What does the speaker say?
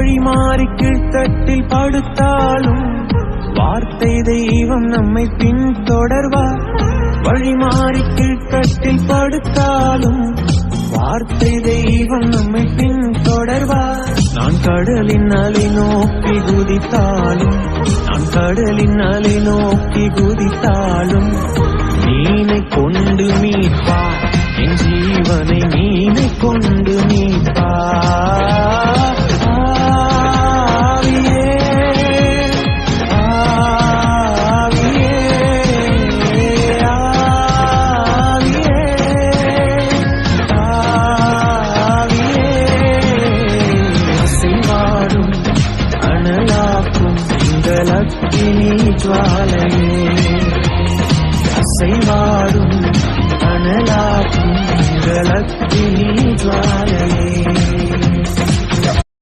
வழி மாறி கீழ்த்தட்டில் படுத்தாலும் வார்த்தை தெய்வம் நம்மை பின்தொடர்வார். வழி மாறி கீழ்த்தட்டில் படுத்தாலும் வார்த்தை தெய்வம் நம்மை பின்தொடர்வார். நான் கடலின் அலை நோக்கி குதித்தாலும், நான் கடலின் அலை நோக்கி குதித்தாலும் மீனை கொண்டு மீட்பார், என் ஜீவனை மீனை கொண்டு மீட்பார். அக்கினி ஜுவாலையே, அசைவாடும் அனலாக்கும் அக்கினி ஜுவாலையே.